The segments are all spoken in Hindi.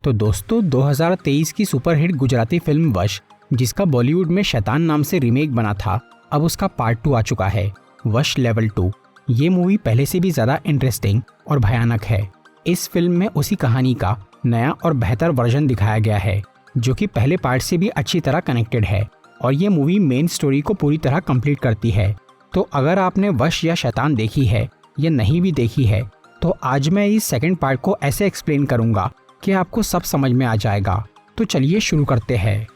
तो दोस्तों 2023 की सुपरहिट गुजराती फिल्म वश, जिसका बॉलीवुड में शैतान नाम से रीमेक बना था, अब उसका पार्ट 2 आ चुका है, वश लेवल 2। ये मूवी पहले से भी ज़्यादा इंटरेस्टिंग और भयानक है। इस फिल्म में उसी कहानी का नया और बेहतर वर्जन दिखाया गया है, जो कि पहले पार्ट से भी अच्छी तरह कनेक्टेड है और ये मूवी मेन स्टोरी को पूरी तरह कंप्लीट करती है। तो अगर आपने वश या शैतान देखी है या नहीं भी देखी है, तो आज मैं इस सेकंड पार्ट को ऐसे एक्सप्लेन करूंगा कि आपको सब समझ में आ जाएगा। तो चलिए शुरू करते हैं।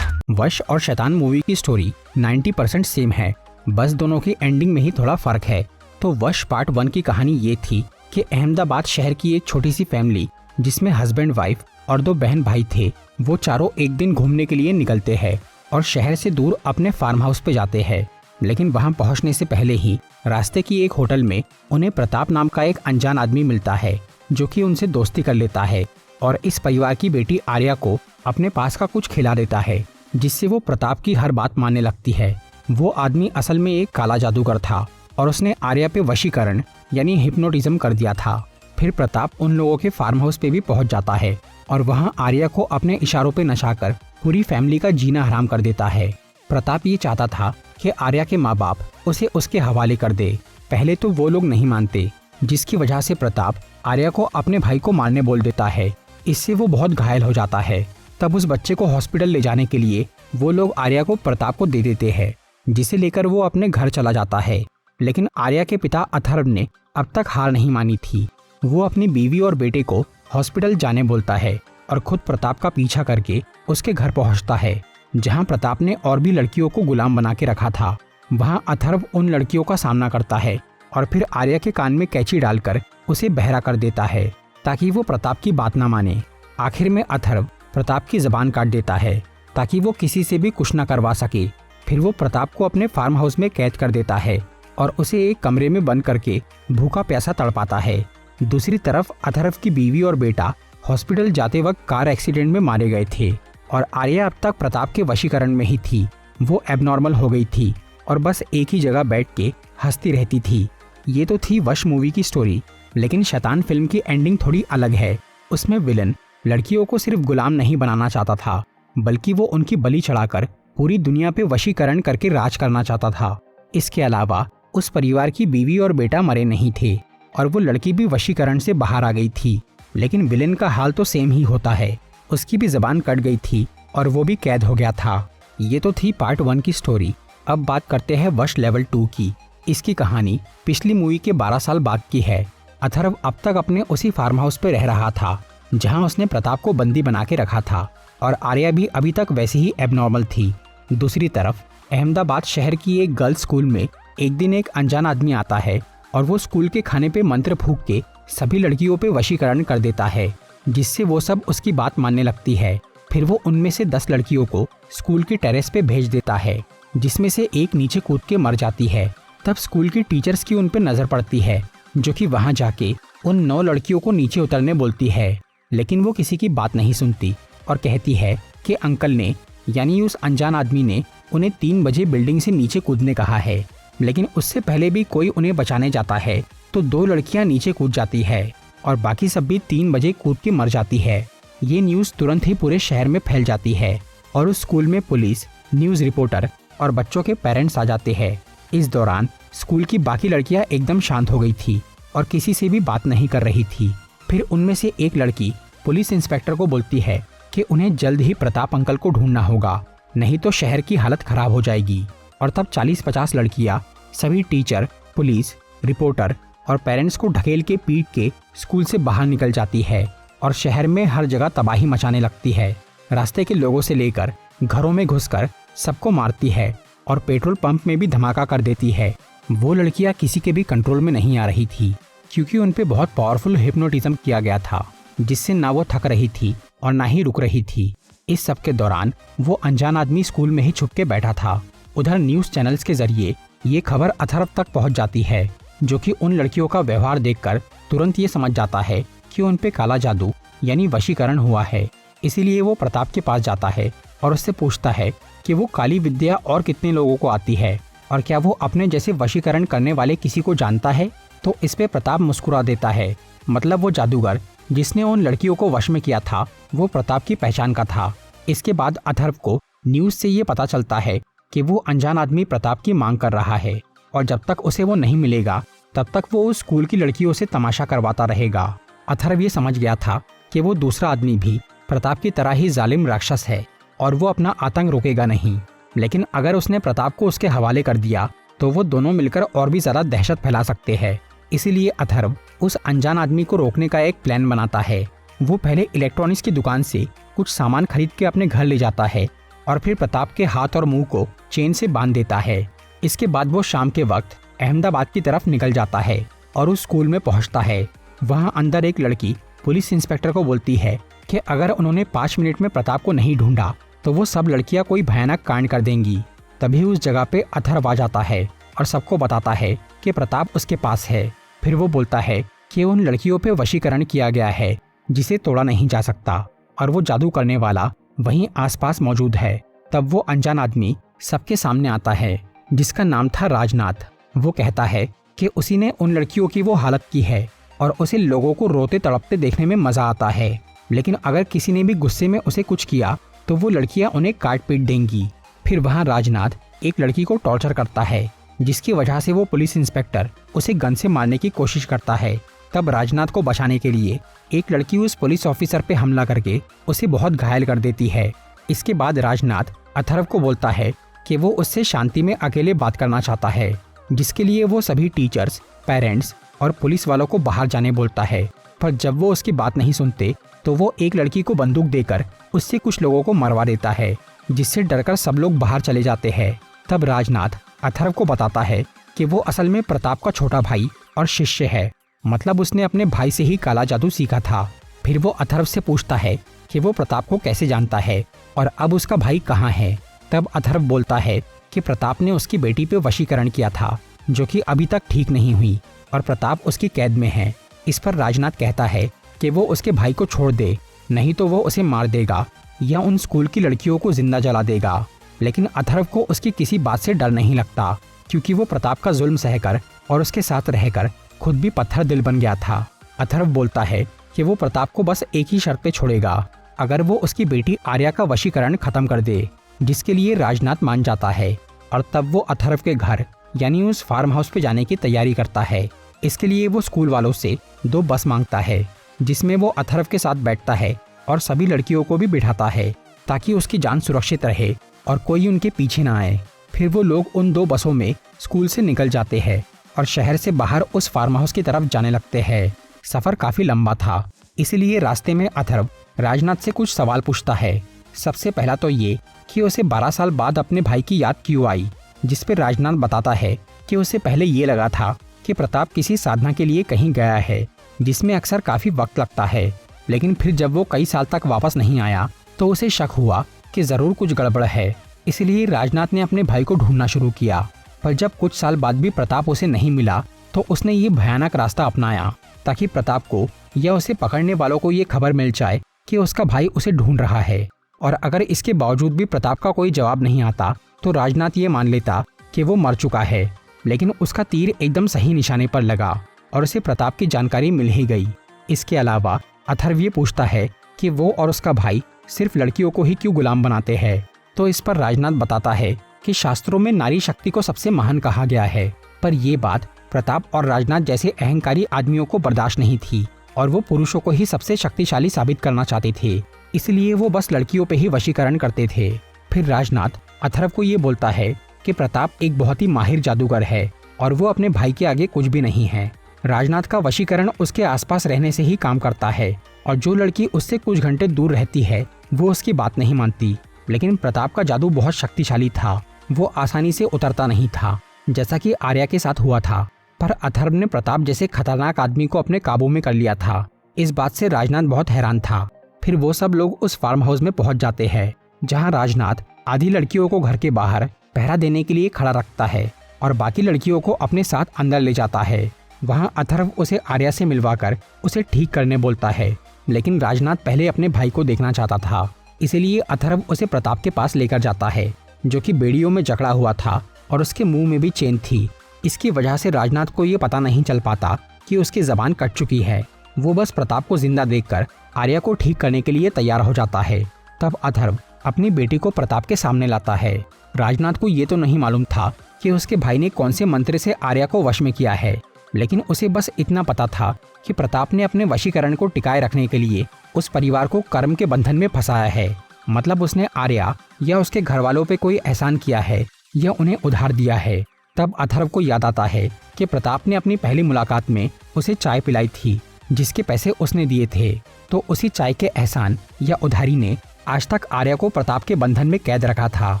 वश और शैतान मूवी की स्टोरी 90% सेम है, बस दोनों की एंडिंग में ही थोड़ा फर्क है। तो वश पार्ट 1 की कहानी ये थी कि अहमदाबाद शहर की एक छोटी सी फैमिली, जिसमें हस्बैंड वाइफ और 2 बहन भाई थे, वो चारों एक दिन घूमने के लिए निकलते हैं और शहर से दूर अपने फार्म हाउस पे जाते हैं। लेकिन वहां पहुंचने से पहले ही रास्ते की एक होटल में उन्हें प्रताप नाम का एक अनजान आदमी मिलता है, जो कि उनसे दोस्ती कर लेता है और इस परिवार की बेटी आर्या को अपने पास का कुछ खिला देता है, जिससे वो प्रताप की हर बात मानने लगती है। वो आदमी असल में एक काला जादूगर था और उसने आर्या पे वशीकरण यानी हिप्नोटिज्म कर दिया था। फिर प्रताप उन लोगों के फार्म हाउस पे भी पहुंच जाता है और वहां आर्या को अपने इशारों पे नचाकर पूरी फैमिली का जीना हराम कर देता है। प्रताप ये चाहता था कि आर्या के माँ बाप उसे उसके हवाले कर दे। पहले तो वो लोग नहीं मानते, जिसकी वजह से प्रताप आर्या को अपने भाई को मारने बोल देता है। इससे वो बहुत घायल हो जाता है। तब उस बच्चे को हॉस्पिटल ले जाने के लिए वो लोग आर्या को प्रताप को दे देते हैं, जिसे लेकर वो अपने घर चला जाता है। लेकिन आर्या के पिता अथर्व ने अब तक हार नहीं मानी थी। वो अपनी बीवी और बेटे को हॉस्पिटल जाने बोलता है और खुद प्रताप का पीछा करके उसके घर पहुंचता है, जहां प्रताप ने और भी लड़कियों को गुलाम बना के रखा था। वहां अथर्व उन लड़कियों का सामना करता है और फिर आर्या के कान में कैंची डालकर उसे बहरा कर देता है, ताकि वो प्रताप की बात ना माने। आखिर में अथर्व प्रताप की जबान काट देता है, ताकि वो किसी से भी कुछ ना करवा सके। फिर वो प्रताप को अपने फार्म हाउस में कैद कर देता है और उसे एक कमरे में बंद करके भूखा प्यासा तड़पाता है। दूसरी तरफ अथर्व की बीवी और बेटा हॉस्पिटल जाते वक्त कार एक्सीडेंट में मारे गए थे और आर्या अब तक प्रताप के वशीकरण में ही थी। वो एबनॉर्मल हो गई थी और बस एक ही जगह बैठ के हंसती रहती थी। ये तो थी वश मूवी की स्टोरी, लेकिन शैतान फिल्म की एंडिंग थोड़ी अलग है। उसमें विलन लड़कियों को सिर्फ गुलाम नहीं बनाना चाहता था, बल्कि वो उनकी बलि चढ़ाकर पूरी दुनिया पे वशीकरण करके राज करना चाहता था। इसके अलावा उस परिवार की बीवी और बेटा मरे नहीं थे और वो लड़की भी वशीकरण से बाहर आ गई थी। लेकिन विलेन का हाल तो सेम ही होता है, उसकी भी जबान कट गई थी और वो भी कैद हो गया था। ये तो थी पार्ट 1 की स्टोरी। अब बात करते हैं वश लेवल 2 की। इसकी कहानी पिछली मूवी के 12 साल बाद की है। अथर्व अब तक अपने उसी फार्म हाउस पे रह रहा था, जहां उसने प्रताप को बंदी बना के रखा था और आर्या भी अभी तक वैसी ही एबनॉर्मल थी। दूसरी तरफ अहमदाबाद शहर की एक गर्ल्स स्कूल में एक दिन एक अनजान आदमी आता है और वो स्कूल के खाने पे मंत्र फूंक के सभी लड़कियों पे वशीकरण कर देता है, जिससे वो सब उसकी बात मानने लगती है। फिर वो उनमें से 10 लड़कियों को स्कूल के टेरेस पे भेज देता है, जिसमें से एक नीचे कूद के मर जाती है। तब स्कूल की टीचर्स की उन पे नजर पड़ती है, जो कि वहां जाके उन 9 लड़कियों को नीचे उतरने बोलती है। लेकिन वो किसी की बात नहीं सुनती और कहती है कि अंकल ने यानी उस अनजान आदमी ने उन्हें 3 बजे बिल्डिंग से नीचे कूदने कहा है। लेकिन उससे पहले भी कोई उन्हें बचाने जाता है तो 2 लड़कियां नीचे कूद जाती है और बाकी सब भी 3 बजे कूद के मर जाती है। ये न्यूज़ तुरंत ही पूरे शहर में फैल जाती है और उस स्कूल में पुलिस, न्यूज़ रिपोर्टर और बच्चों के पेरेंट्स आ जाते हैं। इस दौरान स्कूल की बाकी लड़कियां एकदम शांत हो गई थी और किसी से भी बात नहीं कर रही थी। फिर उनमें से एक लड़की पुलिस इंस्पेक्टर को बोलती है कि उन्हें जल्द ही प्रताप अंकल को ढूंढना होगा, नहीं तो शहर की हालत खराब हो जाएगी। और तब 40-50 लड़कियां सभी टीचर, पुलिस, रिपोर्टर और पेरेंट्स को ढकेल के पीट के स्कूल से बाहर निकल जाती है और शहर में हर जगह तबाही मचाने लगती है। रास्ते के लोगों से लेकर घरों में घुसकर सबको मारती है और पेट्रोल पंप में भी धमाका कर देती है। वो लड़कियां किसी के भी कंट्रोल में नहीं आ रही थी, क्योंकि उन पे बहुत पावरफुल हिप्नोटिज्म किया गया था, जिससे ना वो थक रही थी और ना ही रुक रही थी। इस सब के दौरान वो अनजान आदमी स्कूल में ही छुप के बैठा था। उधर न्यूज़ चैनल्स के जरिए ये खबर अथर्व तक पहुंच जाती है, जो कि उन लड़कियों का व्यवहार देखकर तुरंत ये समझ जाता है कि उन पे काला जादू यानी वशीकरण हुआ है। इसीलिए वो प्रताप के पास जाता है और उससे पूछता है कि वो काली विद्या और कितने लोगों को आती है और क्या वो अपने जैसे वशीकरण करने वाले किसी को जानता है? तो इस पे प्रताप मुस्कुरा देता है। मतलब वो जादूगर जिसने उन लड़कियों को वश में किया था वो प्रताप की पहचान का था। इसके बाद अथर्व को न्यूज से ये पता चलता है कि वो अनजान आदमी प्रताप की मांग कर रहा है और जब तक उसे वो नहीं मिलेगा तब तक वो उस स्कूल की लड़कियों से तमाशा करवाता रहेगा। अथर्व ये समझ गया था कि वो दूसरा आदमी भी प्रताप की तरह ही जालिम राक्षस है और वो अपना आतंक रोकेगा नहीं, लेकिन अगर उसने प्रताप को उसके हवाले कर दिया तो वो दोनों मिलकर और भी ज्यादा दहशत फैला सकते हैं। इसीलिए अथर्व उस अनजान आदमी को रोकने का एक प्लान बनाता है। वो पहले इलेक्ट्रॉनिक्स की दुकान से कुछ सामान खरीद के अपने घर ले जाता है और फिर प्रताप के हाथ और मुंह को चेन से बांध देता है। इसके बाद वो शाम के वक्त अहमदाबाद की तरफ निकल जाता है और उस स्कूल में पहुंचता है। वहां अंदर एक लड़की पुलिस इंस्पेक्टर को बोलती है कि अगर उन्होंने 5 मिनट में प्रताप को नहीं ढूंढा तो वो सब लड़कियां कोई भयानक कांड कर देंगी। तभी उस जगह पे अथर्व आ जाता है और सबको बताता है कि प्रताप उसके पास है। फिर वो बोलता है कि उन लड़कियों पे वशीकरण किया गया है जिसे तोड़ा नहीं जा सकता और वो जादू करने वाला वहीं आसपास मौजूद है। तब वो अनजान आदमी सबके सामने आता है जिसका नाम था राजनाथ। वो कहता है कि उसी ने उन लड़कियों की वो हालत की है और उसे लोगों को रोते तड़पते देखने में मजा आता है, लेकिन अगर किसी ने भी गुस्से में उसे कुछ किया तो वो लड़कियां उन्हें काट पीट देंगी। फिर वहां राजनाथ एक लड़की को टॉर्चर करता है जिसकी वजह से वो पुलिस इंस्पेक्टर उसे गन से मारने की कोशिश करता है। तब राजनाथ को बचाने के लिए एक लड़की उस पुलिस ऑफिसर पे हमला करके उसे बहुत घायल कर देती है। इसके बाद राजनाथ अथर्व को बोलता है कि वो उससे शांति में अकेले बात करना चाहता है, जिसके लिए वो सभी टीचर्स, पेरेंट्स और पुलिस वालों को बाहर जाने बोलता है। पर जब वो उसकी बात नहीं सुनते तो वो एक लड़की को बंदूक देकर उससे कुछ लोगों को मरवा देता है, जिससे डरकर सब लोग बाहर चले जाते हैं। तब राजनाथ अथर्व को बताता है कि वो असल में प्रताप का छोटा भाई और शिष्य है, मतलब उसने अपने भाई से ही काला जादू सीखा था। फिर वो अथर्व से पूछता है कि वो प्रताप को कैसे जानता है और अब उसका भाई कहाँ है। तब अथर्व बोलता है कि प्रताप ने उसकी बेटी पे वशीकरण किया था जो कि अभी तक ठीक नहीं हुई और प्रताप उसकी कैद में है। इस पर राजनाथ कहता है कि वो उसके भाई को छोड़ दे, नहीं तो वो उसे मार देगा या उन स्कूल की लड़कियों को जिंदा जला देगा। लेकिन अथर्व को उसकी किसी बात से डर नहीं लगता क्योंकि वो प्रताप का जुल्म सहकर और उसके साथ रहकर खुद भी पत्थर दिल बन गया था। अथर्व बोलता है कि वो प्रताप को बस एक ही शर्त पे छोड़ेगा, अगर वो उसकी बेटी आर्या का वशीकरण खत्म कर दे, जिसके लिए राजनाथ मान जाता है। और तब वो अथर्व के घर यानी उस फार्म हाउस पे जाने की तैयारी करता है। इसके लिए वो स्कूल वालों से 2 बस मांगता है जिसमें वो अथर्व के साथ बैठता है और सभी लड़कियों को भी बिठाता है ताकि उसकी जान सुरक्षित रहे और कोई उनके पीछे ना आए। फिर वो लोग उन 2 बसों में स्कूल से निकल जाते हैं और शहर से बाहर उस फार्म हाउस की तरफ जाने लगते हैं। सफर काफी लंबा था, इसलिए रास्ते में अथर्व राजनाथ से कुछ सवाल पूछता है। सबसे पहला तो ये कि उसे 12 साल बाद अपने भाई की याद क्यों आई, जिस पर राजनाथ बताता है कि उसे पहले ये लगा था कि प्रताप किसी साधना के लिए कहीं गया है जिसमें अक्सर काफी वक्त लगता है, लेकिन फिर जब वो कई साल तक वापस नहीं आया तो उसे शक हुआ कि जरूर कुछ गड़बड़ है। इसलिए राजनाथ ने अपने भाई को ढूंढना शुरू किया। पर जब कुछ साल बाद भी प्रताप उसे नहीं मिला तो उसने ये भयानक रास्ता अपनाया ताकि प्रताप को या उसे पकड़ने वालों को ये खबर मिल जाए कि उसका भाई उसे ढूंढ रहा है। और अगर इसके बावजूद भी प्रताप का कोई जवाब नहीं आता तो राजनाथ ये मान लेता कि वो मर चुका है। लेकिन उसका तीर एकदम सही निशाने पर लगा और उसे प्रताप की जानकारी मिल ही गई। इसके अलावा अथर्व ये पूछता है कि वो और उसका भाई सिर्फ लड़कियों को ही क्यों गुलाम बनाते हैं। तो इस पर राजनाथ बताता है कि शास्त्रों में नारी शक्ति को सबसे महान कहा गया है, पर ये बात प्रताप और राजनाथ जैसे अहंकारी आदमियों को बर्दाश्त नहीं थी और वो पुरुषों को ही सबसे शक्तिशाली साबित करना चाहते थे, इसलिए वो बस लड़कियों पे ही वशीकरण करते थे। फिर राजनाथ अथर्व को ये बोलता है कि प्रताप एक बहुत ही माहिर जादूगर है और वो अपने भाई के आगे कुछ भी नहीं है। राजनाथ का वशीकरण उसके आसपास रहने से ही काम करता है और जो लड़की उससे कुछ घंटे दूर रहती है वो उसकी बात नहीं मानती। लेकिन प्रताप का जादू बहुत शक्तिशाली था, वो आसानी से उतरता नहीं था जैसा कि आर्या के साथ हुआ था। पर अथर्व ने प्रताप जैसे खतरनाक आदमी को अपने काबू में कर लिया था। इस बात से राजनाथ बहुत हैरान था। फिर वो सब लोग उस फार्म हाउस में पहुंच जाते हैं जहां राजनाथ आधी लड़कियों को घर के बाहर पहरा देने के लिए खड़ा रखता है और बाकी लड़कियों को अपने साथ अंदर ले जाता है। वहां अथर्व उसे आर्या से मिलवाकर उसे ठीक करने बोलता है, लेकिन राजनाथ पहले अपने भाई को देखना चाहता था, इसलिए अथर्व उसे प्रताप के पास लेकर जाता है जो कि बेड़ियों में जकड़ा हुआ था और उसके मुंह में भी चेन थी। इसकी वजह से राजनाथ को ये पता नहीं चल पाता कि उसकी जबान कट चुकी है। वो बस प्रताप को जिंदा देखकर आर्या को ठीक करने के लिए तैयार हो जाता है। तब अथर्व अपनी बेटी को प्रताप के सामने लाता है। राजनाथ को ये तो नहीं मालूम था कि उसके भाई ने कौन से मंत्र से आर्या को वश में किया है, लेकिन उसे बस इतना पता था कि प्रताप ने अपने वशीकरण को टिकाए रखने के लिए उस परिवार को कर्म के बंधन में फंसाया है। मतलब उसने आर्या या उसके घर वालों पे कोई एहसान किया है या उन्हें उधार दिया है। तब अथर्व को याद आता है कि प्रताप ने अपनी पहली मुलाकात में उसे चाय पिलाई थी, जिसके पैसे उसने दिए थे। तो उसी चाय के एहसान या उधारी ने आज तक आर्या को प्रताप के बंधन में कैद रखा था।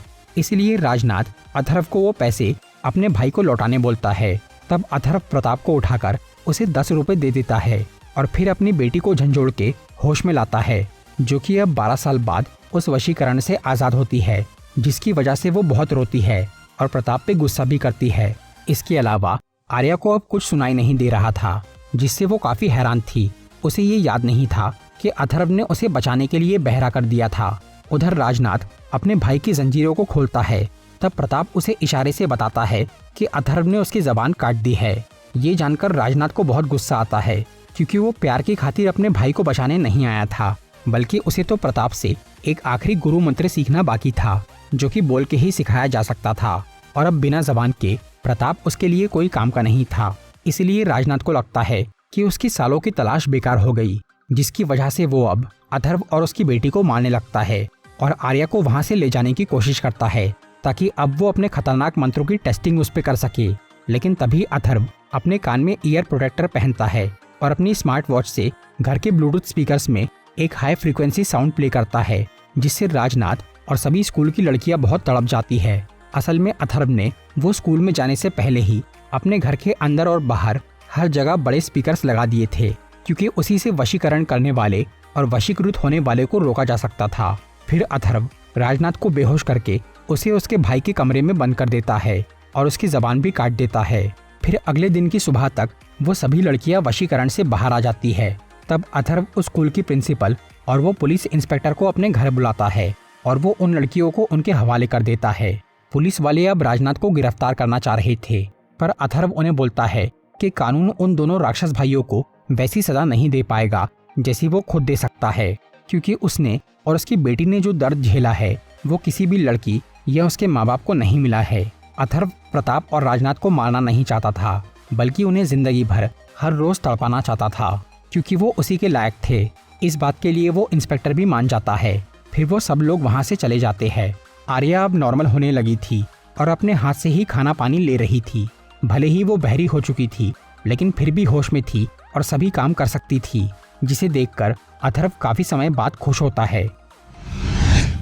इसलिए राजनाथ अथर्व को वो पैसे अपने भाई को लौटाने बोलता है। तब अथर्व प्रताप को उठाकर उसे 10 रुपए दे देता है और फिर अपनी बेटी को झंझोड़ के होश में लाता है, जो कि अब 12 साल बाद उस वशीकरण से आज़ाद होती है, जिसकी वजह से वो बहुत रोती है और प्रताप पे गुस्सा भी करती है। इसके अलावा आर्या को अब कुछ सुनाई नहीं दे रहा था, जिससे वो काफ़ी हैरान थी। उसे ये याद नहीं था कि अथर्व ने उसे बचाने के लिए बहरा कर दिया था। उधर राजनाथ अपने भाई की जंजीरों को खोलता है। तब प्रताप उसे इशारे से बताता है कि अथर्व ने उसकी जबान काट दी है। ये जानकर राजनाथ को बहुत गुस्सा आता है, क्योंकि वो प्यार की खातिर अपने भाई को बचाने नहीं आया था, बल्कि उसे तो प्रताप से एक आखिरी गुरु मंत्र सीखना बाकी था, जो कि बोल के ही सिखाया जा सकता था। और अब बिना जबान के प्रताप उसके लिए कोई काम का नहीं था। इसलिए राजनाथ को लगता है कि उसकी सालों की तलाश बेकार हो गई, जिसकी वजह से वो अब अथर्व और उसकी बेटी को मारने लगता है और आर्या को वहां से ले जाने की कोशिश करता है, ताकि अब वो अपने खतरनाक मंत्रों की टेस्टिंग उस पर कर सके। लेकिन तभी अथर्व अपने कान में ईयर प्रोटेक्टर पहनता है और अपनी स्मार्ट वॉच से घर के ब्लूटूथ स्पीकर्स में एक हाई फ्रीक्वेंसी साउंड प्ले करता है, जिससे राजनाथ और सभी स्कूल की लड़कियां बहुत तड़प जाती है। असल में अथर्व ने वो स्कूल में जाने से पहले ही अपने घर के अंदर और बाहर हर जगह बड़े स्पीकर्स लगा दिए थे, क्योंकि उसी से वशीकरण करने वाले और वशीकृत होने वाले को रोका जा सकता था। फिर अथर्व राजनाथ को बेहोश करके उसे उसके भाई के कमरे में बंद कर देता है और उसकी जबान भी काट देता है। फिर अगले दिन की सुबह तक वो सभी लड़कियां वशीकरण से बाहर आ जाती है। तब अथर्व उस स्कूल की प्रिंसिपल और वो पुलिस इंस्पेक्टर को अपने घर बुलाता है और वो उन लड़कियों को उनके हवाले कर देता है। पुलिस वाले अब राजनाथ को गिरफ्तार करना चाह रहे थे, पर अथर्व उन्हें बोलता है कि कानून उन दोनों राक्षस भाइयों को वैसी सजा नहीं दे पाएगा जैसी वो खुद दे सकता है, क्योंकि उसने और उसकी बेटी ने जो दर्द झेला है वो किसी भी लड़की या उसके माँ बाप को नहीं मिला है। अथर्व प्रताप और राजनाथ को मारना नहीं चाहता था, बल्कि उन्हें जिंदगी भर हर रोज तड़पाना चाहता था, क्योंकि वो उसी के लायक थे। इस बात के लिए वो इंस्पेक्टर भी मान जाता है। फिर वो सब लोग वहाँ से चले जाते हैं। आर्या अब नॉर्मल होने लगी थी और अपने हाथ से ही खाना पानी ले रही थी। भले ही वो बहरी हो चुकी थी, लेकिन फिर भी होश में थी और सभी काम कर सकती थी, जिसे देखकर अथर्व काफी समय बाद खुश होता है।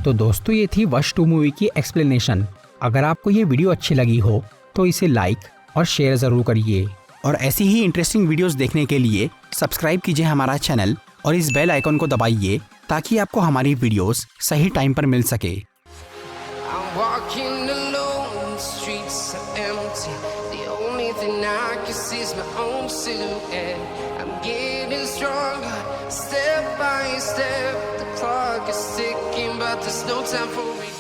तो दोस्तों, ये थी वश 2 मूवी की एक्सप्लेनेशन। अगर आपको ये वीडियो अच्छी लगी हो तो इसे लाइक और शेयर ज़रूर करिए, और ऐसी ही इंटरेस्टिंग वीडियोस देखने के लिए सब्सक्राइब कीजिए हमारा चैनल और इस बेल आइकन को दबाइए, ताकि आपको हमारी वीडियोस सही टाइम पर मिल सके। Step by step, the clock is ticking, but there's no time for me.